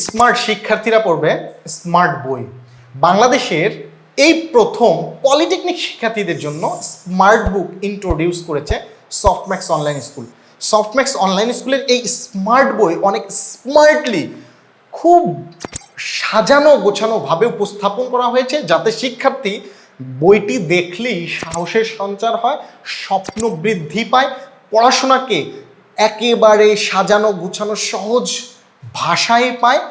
Smart শিক্ষার্থীরা পড়বে smart বই। বাংলাদেশের এই প্রথম পলিটেকনিক শিক্ষার্থীদের জন্য স্মার্ট বুক ইন্ট্রোডিউস করেছে Softmax online school. Softmax online স্কুলের এই স্মার্ট বই অনেক স্মার্টলি, খুব সাজানো গোছানোভাবে উপস্থাপন করা হয়েছে, যাতে শিক্ষার্থী বইটি দেখলেই সাহসের সঞ্চার হয়, স্বপ্ন বৃদ্ধি পায়, পড়াশোনাকে একেবারে সাজানো গোছানো সহজ ভাষায় পায়।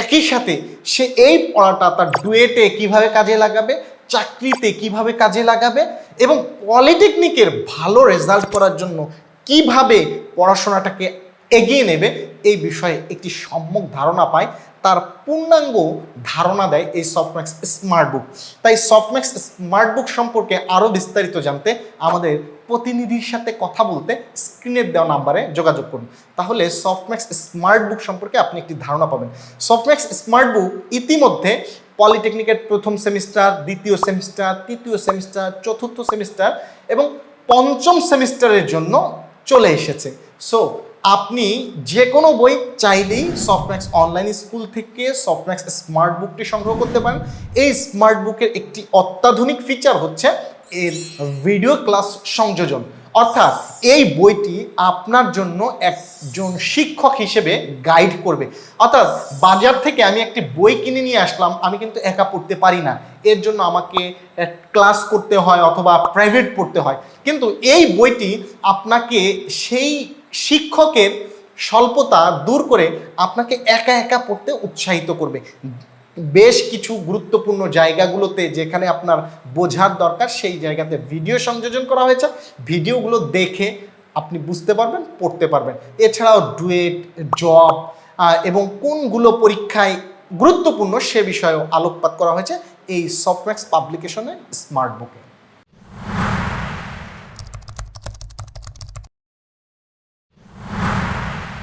একই সাথে সে এই পড়াটা তার ডুয়েটে কিভাবে কাজে লাগাবে, চাকরিতে কিভাবে কাজে লাগাবে এবং পলিটেকনিকের ভালো রেজাল্ট করার জন্য কিভাবে পড়াশোনাটাকে এগিয়ে নেবে, এই বিষয়ে একটি সম্যক ধারণা পায়। তার পূর্ণাঙ্গ ধারণা দেয় এই সফটম্যাক্স স্মার্ট বুক। তাই সফটম্যাক্স স্মার্ট বুক সম্পর্কে আরও বিস্তারিত জানতে আমাদের প্রতিনিধির সাথে কথা বলতে স্ক্রিনের দেওয়া নাম্বারে যোগাযোগ করুন। তাহলে সফটম্যাক্স স্মার্ট বুক সম্পর্কে আপনি একটি ধারণা পাবেন। সফটম্যাক্স স্মার্ট বুক ইতিমধ্যে পলিটেকনিকের প্রথম সেমিস্টার, দ্বিতীয় সেমিস্টার, তৃতীয় সেমিস্টার, চতুর্থ সেমিস্টার এবং পঞ্চম সেমিস্টারের জন্য চলে এসেছে। সো আপনি যে কোনো বই চাইলেই সফটম্যাক্স অনলাইন স্কুল থেকে সফটম্যাক্স স্মার্ট বুকটি সংগ্রহ করতে পারেন। এই স্মার্ট বুকের একটি অত্যাধুনিক ফিচার হচ্ছে এর ভিডিও ক্লাস সংযোজন, অর্থাৎ এই বইটি আপনার জন্য একজন শিক্ষক হিসেবে গাইড করবে। অর্থাৎ বাজার থেকে আমি একটি বই কিনে নিয়ে আসলাম, আমি কিন্তু একা পড়তে পারি না, এর জন্য আমাকে ক্লাস করতে হয় অথবা প্রাইভেট পড়তে হয়। কিন্তু এই বইটি আপনাকে সেই শিক্ষকের স্বল্পতা দূর করে আপনাকে একা একা পড়তে উৎসাহিত করবে। বেশ কিছু গুরুত্বপূর্ণ জায়গাগুলোতে যেখানে আপনার বোঝার দরকার, সেই জায়গাতে ভিডিও সংযোজন করা হয়েছে। ভিডিওগুলো দেখে আপনি বুঝতে পারবেন, পড়তে পারবেন। এছাড়াও ডুয়েট, জব এবং কোনগুলো পরীক্ষায় গুরুত্বপূর্ণ সে বিষয়েও আলোকপাত করা হয়েছে এই সফটম্যাক্স পাবলিকেশনের স্মার্ট বুকে।